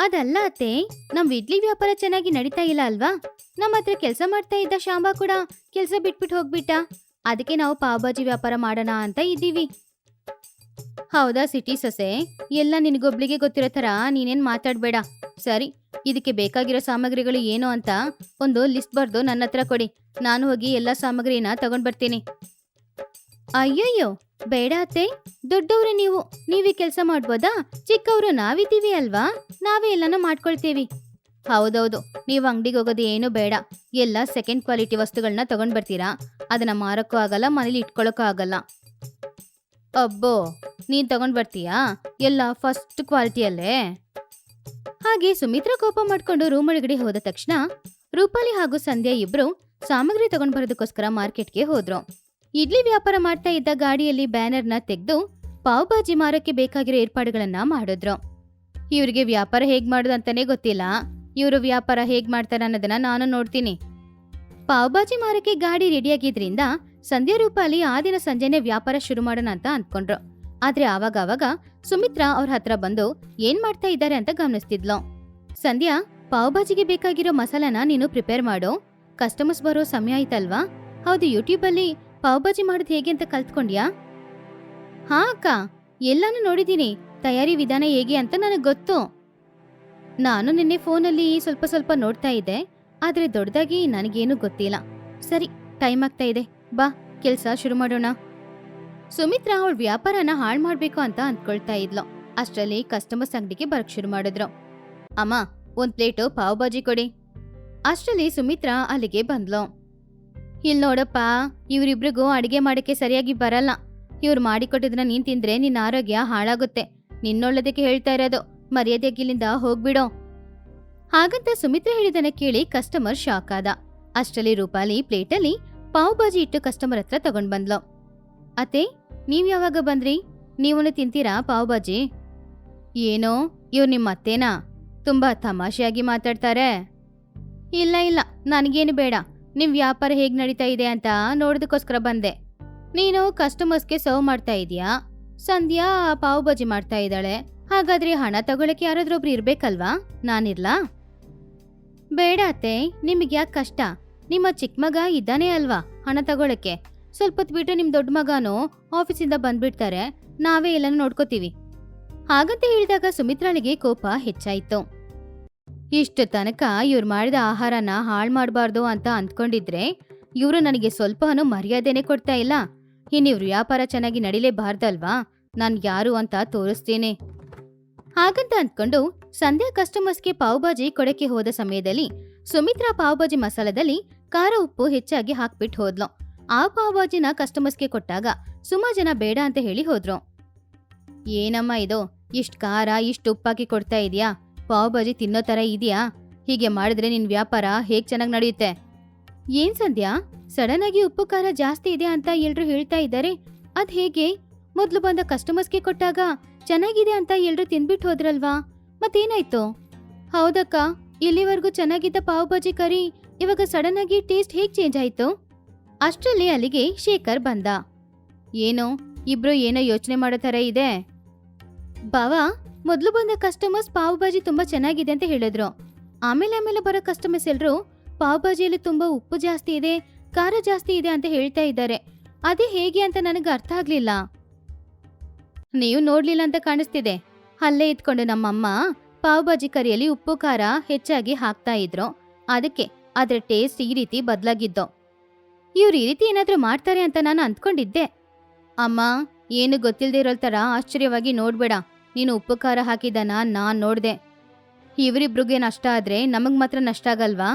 ಅದಲ್ಲ ಅತ್ತೆ, ನಮ್ ಇಡ್ಲಿ ವ್ಯಾಪಾರ ಚೆನ್ನಾಗಿ ನಡೀತಾ ಇಲ್ಲ ಅಲ್ವಾ? ನಮ್ಮ ಹತ್ರ ಕೆಲಸ ಮಾಡ್ತಾ ಇದ್ದ ಶಾಂಬಾ ಕೂಡ ಕೆಲಸ ಬಿಟ್ಬಿಟ್ಟು ಹೋಗ್ಬಿಟ್ಟ. ಅದಕ್ಕೆ ನಾವು ಪಾವ್ ಭಾಜಿ ವ್ಯಾಪಾರ ಮಾಡೋಣ ಅಂತ ಇದ್ದೀವಿ. ಹೌದಾ ಸಿಟಿ ಸೊಸೆ? ಎಲ್ಲ ನಿನಗೊಬ್ಳಿಗೆ ಗೊತ್ತಿರೋ ಥರ ನೀನೇನ್ ಮಾತಾಡ್ಬೇಡ. ಸರಿ, ಇದಕ್ಕೆ ಬೇಕಾಗಿರೋ ಸಾಮಗ್ರಿಗಳು ಏನು ಅಂತ ಒಂದು ಲಿಸ್ಟ್ ಬರ್ದು ನನ್ನ ಹತ್ರ ಕೊಡಿ. ನಾನು ಹೋಗಿ ಎಲ್ಲ ಸಾಮಗ್ರಿನ ತಗೊಂಡ್ ಬರ್ತೀನಿ. ಅಯ್ಯಯ್ಯೋ, ಬೇಡ ಅತ್ತೆ, ದೊಡ್ಡವ್ರೆ ನೀವು, ನೀವೇ ಕೆಲಸ ಮಾಡ್ಬೋದಾ? ಚಿಕ್ಕವರು ನಾವಿದ್ದೀವಿ ಅಲ್ವಾ, ನಾವೇ ಎಲ್ಲಾನು ಮಾಡ್ಕೊಳ್ತೀವಿ. ಹೌದೌದು, ನೀವು ಅಂಗಡಿಗೆ ಹೋಗೋದು ಏನು ಬೇಡ. ಎಲ್ಲ ಸೆಕೆಂಡ್ ಕ್ವಾಲಿಟಿ ವಸ್ತುಗಳನ್ನ ತಗೊಂಡ್ ಬರ್ತೀರಾ. ಅದನ್ನ ಮಾರಕ್ಕೂ ಆಗಲ್ಲ, ಮನೇಲಿ ಇಟ್ಕೊಳ್ಳೋಕ್ಕೂ ಆಗಲ್ಲ. ಅಬ್ಬೋ, ನೀನ್ ತಗೊಂಡ್ ಬರ್ತೀಯಾ? ಎಲ್ಲ ಫಸ್ಟ್ ಕ್ವಾಲಿಟಿಯಲ್ಲೇ. ಹಾಗೆ ಸುಮಿತ್ರಾ ಕೋಪ ಮಾಡ್ಕೊಂಡು ರೂಮ್ ಒಳಗಡೆ ಹೋದ ತಕ್ಷಣ ರೂಪಾಲಿ ಹಾಗೂ ಸಂಧ್ಯಾ ಇಬ್ರು ಸಾಮಗ್ರಿ ತಗೊಂಡ್ ಬರೋದಕ್ಕೋಸ್ಕರ ಮಾರ್ಕೆಟ್ಗೆ ಹೋದ್ರು. ಇಡ್ಲಿ ವ್ಯಾಪಾರ ಮಾಡ್ತಾ ಇದ್ದ ಗಾಡಿಯಲ್ಲಿ ಬ್ಯಾನರ್ನ ತೆಗೆದು ಪಾವ್ ಭಾಜಿ ಮಾರಕ್ಕೆ ಬೇಕಾಗಿರೋ ಏರ್ಪಾಡುಗಳನ್ನ ಮಾಡಿದ್ರು. ಇವ್ರಿಗೆ ವ್ಯಾಪಾರ ಹೇಗ್ ಮಾಡೋದು ಅಂತಾನೆ ಗೊತ್ತಿಲ್ಲ. ಇವರು ವ್ಯಾಪಾರ ಹೇಗ್ ಮಾಡ್ತಾರ ಅನ್ನೋದನ್ನ ನಾನು ನೋಡ್ತೀನಿ. ಪಾವ್ ಭಾಜಿ ಮಾರಕ್ಕೆ ಗಾಡಿ ರೆಡಿಯಾಗಿದ್ರಿಂದ ಸಂಧ್ಯಾ ರೂಪಾಲಿ ಆ ದಿನ ಸಂಜೆನೆ ವ್ಯಾಪಾರ ಶುರು ಮಾಡೋಣ ಅಂತ ಅಂದ್ಕೊಂಡ್ರು. ಆದ್ರೆ ಆವಾಗ ಸುಮಿತ್ರಾ ಅವ್ರ ಹತ್ರ ಬಂದು ಏನ್ ಮಾಡ್ತಾ ಇದ್ದಾರೆ ಅಂತ ಗಮನಿಸ್ತಿದ್ಲು. ಸಂಧ್ಯಾ, ಪಾವ್ ಭಾಜಿಗೆ ಬೇಕಾಗಿರೋ ಮಸಾಲಾನ ನೀನು ಪ್ರಿಪೇರ್ ಮಾಡು. ಕಸ್ಟಮರ್ಸ್ ಬರೋ ಸಮಯ ಆಯ್ತಲ್ವಾ? ಹೌದು, ಯೂಟ್ಯೂಬ್ ಅಲ್ಲಿ ಪಾವ್ ಭಾಜಿ ಮಾಡೋದು ಹೇಗೆ ಅಂತ ಕಲ್ತ್ಕೊಂಡ್ಯಾ? ಹಾ ಅಕ್ಕ, ಎಲ್ಲಾನು ನೋಡಿದೀನಿ. ತಯಾರಿ ವಿಧಾನ ಹೇಗೆ ಅಂತ ನನಗ್ ಗೊತ್ತು. ನಾನು ನಿನ್ನೆ ಫೋನಲ್ಲಿ ಸ್ವಲ್ಪ ನೋಡ್ತಾ ಇದ್ದೆ. ಆದ್ರೆ ದೊಡ್ಡದಾಗಿ ನನಗೇನು ಗೊತ್ತಿಲ್ಲ. ಸರಿ, ಟೈಮ್ ಆಗ್ತಾ ಇದೆ, ಬಾ ಕೆಲ್ಸ ಶುರು ಮಾಡೋಣ. ಸುಮಿತ್ರಾ ಅವಳ ವ್ಯಾಪಾರನ ಹಾಳು ಮಾಡ್ಬೇಕು ಅಂತ ಅಂದ್ಕೊಳ್ತಾ ಇದ್ಲು. ಅಷ್ಟರಲ್ಲಿ ಕಸ್ಟಮರ್ಸ್ ಅಂಗಡಿಗೆ ಬರಕ್ ಶುರು ಮಾಡಿದ್ರು. ಅಮ್ಮ, ಒಂದ್ ಪ್ಲೇಟು ಪಾವ್ ಭಾಜಿ ಕೊಡಿ. ಅಷ್ಟರಲ್ಲಿ ಸುಮಿತ್ರಾ ಅಲ್ಲಿಗೆ ಬಂದ್ಲು. ಇಲ್ ನೋಡಪ್ಪ, ಇವ್ರಿಬ್ರಿಗೂ ಅಡಿಗೆ ಮಾಡಕ್ಕೆ ಸರಿಯಾಗಿ ಬರಲ್ಲ. ಇವ್ರು ಮಾಡಿಕೊಟ್ಟಿದ್ನ ನೀನ್ ತಿಂದ್ರೆ ನಿನ್ನ ಆರೋಗ್ಯ ಹಾಳಾಗುತ್ತೆ. ನಿನ್ನೊಳ್ಳದಕ್ಕೆ ಹೇಳ್ತಾ ಇರೋದು, ಮರ್ಯಾದೆಗಿಲ್ಲಿಂದ ಹೋಗ್ಬಿಡೋ. ಹಾಗಂತ ಸುಮಿತ್ರಾ ಹೇಳಿದನ ಕೇಳಿ ಕಸ್ಟಮರ್ ಶಾಕ್ ಆದ. ಅಷ್ಟರಲ್ಲಿ ರೂಪಾಲಿ ಪ್ಲೇಟಲ್ಲಿ ಪಾವ್ ಭಾಜಿ ಇಟ್ಟು ಕಸ್ಟಮರ್ ಹತ್ರ ತಗೊಂಡ್ ಬಂದ್ಲು. ಅತ್ತೆ, ನೀವ್ ಯಾವಾಗ ಬಂದ್ರಿ? ನೀವನು ತಿಂತೀರಾ ಪಾವ್ ಭಾಜಿ? ಏನೋ ಇವ್ರು ನಿಮ್ಮ ಅತ್ತೇನಾ? ತುಂಬಾ ತಮಾಷೆಯಾಗಿ ಮಾತಾಡ್ತಾರೆ. ಇಲ್ಲ ಇಲ್ಲ, ನನಗೇನು ಬೇಡ. ನಿಮ್ ವ್ಯಾಪಾರ ಹೇಗ್ ನಡೀತಾ ಇದೆ ಅಂತ ನೋಡೋದಕ್ಕೋಸ್ಕರ ಬಂದೆ. ನೀನು ಕಸ್ಟಮರ್ಸ್ಗೆ ಸರ್ವ್ ಮಾಡ್ತಾ ಇದೀಯಾ, ಸಂಧ್ಯಾ ಪಾವ್ ಭಾಜಿ ಮಾಡ್ತಾ ಇದ್ದಾಳೆ. ಹಾಗಾದ್ರೆ ಹಣ ತಗೊಳಕ್ಕೆ ಯಾರಾದ್ರೊಬ್ರು ಇರ್ಬೇಕಲ್ವಾ? ನಾನಿರ್ಲಾ? ಬೇಡ ಅತ್ತೆ, ನಿಮಗೆ ಯಾಕೆ ಕಷ್ಟ? ನಿಮ್ಮ ಚಿಕ್ಕ ಮಗ ಇದ್ದಾನೆ ಅಲ್ವಾ ಹಣ ತಗೊಳಕ್ಕೆ. ಸ್ವಲ್ಪ ಹೊತ್ತು ಬಿಟ್ಟು ನಿಮ್ ದೊಡ್ಡ ಮಗನೂ ಆಫೀಸಿಂದ ಬಂದ್ಬಿಡ್ತಾರೆ, ನಾವೇ ಎಲ್ಲನೂ ನೋಡ್ಕೋತೀವಿ. ಹಾಗಂತ ಹೇಳಿದಾಗ ಸುಮಿತ್ರಾಳಿಗೆ ಕೋಪ ಹೆಚ್ಚಾಯ್ತು. ಇಷ್ಟು ತನಕ ಇವ್ರು ಮಾಡಿದ ಆಹಾರನ ಹಾಳು ಮಾಡಬಾರ್ದು ಅಂತ ಅಂದ್ಕೊಂಡಿದ್ರೆ ಇವರು ನನಗೆ ಸ್ವಲ್ಪನೂ ಮರ್ಯಾದೆನೆ ಕೊಡ್ತಾ ಇಲ್ಲ. ಇನ್ನಿವ್ರ ವ್ಯಾಪಾರ ಚೆನ್ನಾಗಿ ನಡಿಲೇಬಾರ್ದಲ್ವಾ? ನಾನ್ ಯಾರು ಅಂತ ತೋರಿಸ್ತೀನಿ. ಹಾಗಂತ ಅಂದ್ಕೊಂಡು ಸಂಧ್ಯಾ ಕಸ್ಟಮರ್ಸ್ಗೆ ಪಾವ್ ಭಾಜಿ ಕೊಡಕ್ಕೆ ಹೋದ ಸಮಯದಲ್ಲಿ ಸುಮಿತ್ರಾ ಪಾವ್ ಭಾಜಿ ಮಸಾಲದಲ್ಲಿ ಖಾರ ಉಪ್ಪು ಹೆಚ್ಚಾಗಿ ಹಾಕ್ಬಿಟ್ಟು ಹೋದ್ಲು. ಆ ಪಾವ್ ಭಾಜಿನ ಕಸ್ಟಮರ್ಸ್ಗೆ ಕೊಟ್ಟಾಗ ಸುಮಾರು ಜನ ಬೇಡ ಅಂತ ಹೇಳಿ ಹೋದ್ರು. ಏನಮ್ಮ ಇದು, ಇಷ್ಟ್ ಖಾರ ಇಷ್ಟು ಉಪ್ಪಾಕಿ ಕೊಡ್ತಾ ಇದೀಯಾ? ಪಾವ್ ಭಾಜಿ ತಿನ್ನೋ ತರ ಇದೆಯಾ? ಹೀಗೆ ಮಾಡಿದ್ರೆ ನಿನ್ ವ್ಯಾಪಾರ ಹೇಗ್ ಚೆನ್ನಾಗಿ ನಡೆಯುತ್ತೆ? ಏನ್ ಸಂಧ್ಯಾ, ಸಡನ್ ಆಗಿ ಉಪ್ಪು ಖಾರ ಜಾಸ್ತಿ ಇದೆ ಅಂತ ಎಲ್ರು ಹೇಳ್ತಾ ಇದ್ದಾರೆ, ಅದ್ ಹೇಗೆ? ಮೊದ್ಲು ಬಂದ ಕಸ್ಟಮರ್ಸ್ಗೆ ಕೊಟ್ಟಾಗ ಚೆನ್ನಾಗಿದೆ ಅಂತ ಎಲ್ರು ತಿನ್ಬಿಟ್ಟು ಹೋದ್ರಲ್ವಾ, ಮತ್ತೇನಾಯ್ತು? ಹೌದಕ್ಕ, ಇಲ್ಲಿವರೆಗೂ ಚೆನ್ನಾಗಿದ್ದ ಪಾವ್ ಭಾಜಿ ಕರಿ ಇವಾಗ ಸಡನ್ ಆಗಿ ಟೇಸ್ಟ್ ಹೇಗ್ ಚೇಂಜ್ ಆಯ್ತು? ಅಷ್ಟರಲ್ಲಿ ಅಲ್ಲಿಗೆ ಶೇಖರ್ ಬಂದ. ಏನೋ ಇಬ್ರು ಏನೋ ಯೋಚನೆ ಮಾಡೋ ತರ ಇದೆ. ಬಾವಾ, ಮೊದ್ಲು ಬಂದ ಕಸ್ಟಮರ್ಸ್ ಪಾವ್ ಭಾಜಿ ತುಂಬಾ ಚೆನ್ನಾಗಿದೆ ಅಂತ ಹೇಳಿದ್ರು. ಆಮೇಲೆ ಬರೋ ಕಸ್ಟಮರ್ಸ್ ಎಲ್ರು ಪಾವ್ ಭಾಜಿಯಲ್ಲಿ ತುಂಬಾ ಉಪ್ಪು ಜಾಸ್ತಿ ಇದೆ, ಖಾರ ಜಾಸ್ತಿ ಇದೆ ಅಂತ ಹೇಳ್ತಾ ಇದ್ದಾರೆ. ಅದೇ ಹೇಗೆ ಅಂತ ನನಗೆ ಅರ್ಥ ಆಗ್ಲಿಲ್ಲ. ನೀವು ನೋಡ್ಲಿಲ್ಲ ಅಂತ ಕಾಣಿಸ್ತಿದೆ. ಅಲ್ಲೇ ಇದ್ಕೊಂಡು ನಮ್ಮಮ್ಮ ಪಾವ್ ಭಾಜಿ ಕರಿಯಲ್ಲಿ ಉಪ್ಪು ಖಾರ ಹೆಚ್ಚಾಗಿ ಹಾಕ್ತಾ ಇದ್ರು, ಅದಕ್ಕೆ ಅದ್ರ ಟೇಸ್ಟ್ ಈ ರೀತಿ ಬದಲಾಗಿದ್ದು. ಇವ್ರು ಈ ರೀತಿ ಏನಾದ್ರೂ ಮಾಡ್ತಾರೆ ಅಂತ ನಾನು ಅಂದ್ಕೊಂಡಿದ್ದೆ. ಅಮ್ಮ, ಏನು ಗೊತ್ತಿಲ್ದೇ ಇರೋ ತರ ಆಶ್ಚರ್ಯವಾಗಿ ನೋಡ್ಬೇಡ. ನೀನು ಉಪ್ಪು ಖಾರ ಹಾಕಿದನ ನಾನ್ ನೋಡ್ದೆ. ಇವರಿಬ್ರಿಗೆ ನಷ್ಟ ಆದ್ರೆ ನಮಗ್ ಮಾತ್ರ ನಷ್ಟ ಆಗಲ್ವಾ?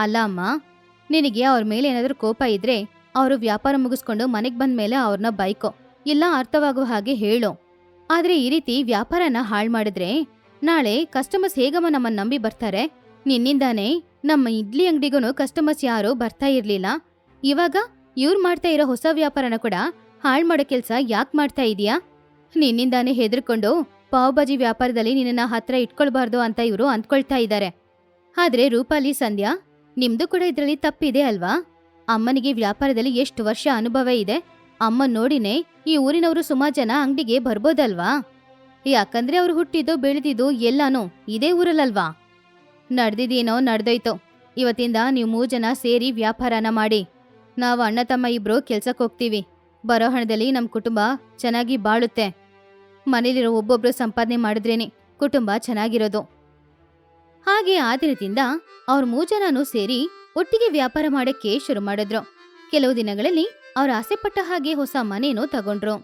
ಅಲ್ಲ ಅಮ್ಮ, ನಿನಗೆ ಅವ್ರ ಮೇಲೆ ಏನಾದ್ರೂ ಕೋಪ ಇದ್ರೆ ಅವರು ವ್ಯಾಪಾರ ಮುಗಿಸ್ಕೊಂಡು ಮನೆಗ್ ಬಂದ್ಮೇಲೆ ಅವ್ರನ್ನ ಬೈಕೋ, ಇಲ್ಲ ಅರ್ಥವಾಗುವ ಹಾಗೆ ಹೇಳು. ಆದ್ರೆ ಈ ರೀತಿ ವ್ಯಾಪಾರನ ಹಾಳು ಮಾಡಿದ್ರೆ ನಾಳೆ ಕಸ್ಟಮರ್ಸ್ ಹೇಗಮ್ಮ ನಮ್ಮನ್ನ ನಂಬಿ ಬರ್ತಾರೆ? ನಿನ್ನಿಂದಾನೇ ನಮ್ಮ ಇಡ್ಲಿ ಅಂಗಡಿಗೂ ಕಸ್ಟಮರ್ಸ್ ಯಾರು ಬರ್ತಾ ಇರ್ಲಿಲ್ಲ. ಇವಾಗ ಇವ್ರು ಮಾಡ್ತಾ ಇರೋ ಹೊಸ ವ್ಯಾಪಾರನ ಕೂಡ ಹಾಳು ಮಾಡೋ ಕೆಲ್ಸ ಯಾಕೆ ಮಾಡ್ತಾ ಇದೀಯಾ? ನಿನ್ನಿಂದಾನೇ ಹೆದರ್ಕೊಂಡು ಪಾವ್ ಭಾಜಿ ವ್ಯಾಪಾರದಲ್ಲಿ ನಿನ್ನ ಹತ್ರ ಇಟ್ಕೊಳ್ಬಾರ್ದು ಅಂತ ಇವರು ಅಂದ್ಕೊಳ್ತಾ ಇದ್ದಾರೆ. ಆದ್ರೆ ರೂಪಾಲಿ, ಸಂಧ್ಯಾ, ನಿಮ್ದು ಕೂಡ ಇದ್ರಲ್ಲಿ ತಪ್ಪಿದೆ ಅಲ್ವಾ? ಅಮ್ಮನಿಗೆ ವ್ಯಾಪಾರದಲ್ಲಿ ಎಷ್ಟು ವರ್ಷ ಅನುಭವ ಇದೆ. ಅಮ್ಮ ನೋಡಿನೇ ಈ ಊರಿನವರು ಸುಮಾರು ಜನ ಅಂಗಡಿಗೆ ಬರ್ಬೋದಲ್ವಾ? ಯಾಕಂದ್ರೆ ಅವ್ರು ಹುಟ್ಟಿದ್ದು ಬೆಳೆದಿದ್ದು ಎಲ್ಲಾನು ಇದೇ ಊರಲ್ಲಲ್ವಾ? ನಡ್ದಿದೇನೋ ನಡ್ದೋಯ್ತು. ಇವತ್ತಿಂದ ನೀವು 3 ಜನ ಸೇರಿ ವ್ಯಾಪಾರನ ಮಾಡಿ. ನಾವು ಅಣ್ಣ ತಮ್ಮ ಇಬ್ರು ಕೆಲ್ಸಕ್ಕೆ ಹೋಗ್ತೀವಿ. ಬರೋ ಹಣದಲ್ಲಿ ನಮ್ ಕುಟುಂಬ ಚೆನ್ನಾಗಿ ಬಾಳುತ್ತೆ. ಮನೇಲಿರೋ ಒಬ್ಬೊಬ್ರು ಸಂಪಾದನೆ ಮಾಡಿದ್ರೇನೆ ಕುಟುಂಬ ಚೆನ್ನಾಗಿರೋದು. ಹಾಗೆ ಆ ದಿನದಿಂದ ಅವ್ರ 3 ಜನನೂ ಸೇರಿ ಒಟ್ಟಿಗೆ ವ್ಯಾಪಾರ ಮಾಡಕ್ಕೆ ಶುರು ಮಾಡಿದ್ರು. ಕೆಲವು ದಿನಗಳಲ್ಲಿ ಅವ್ರ ಆಸೆಪಟ್ಟ ಹಾಗೆ ಹೊಸ ಮನೇನೂ ತಗೊಂಡ್ರು.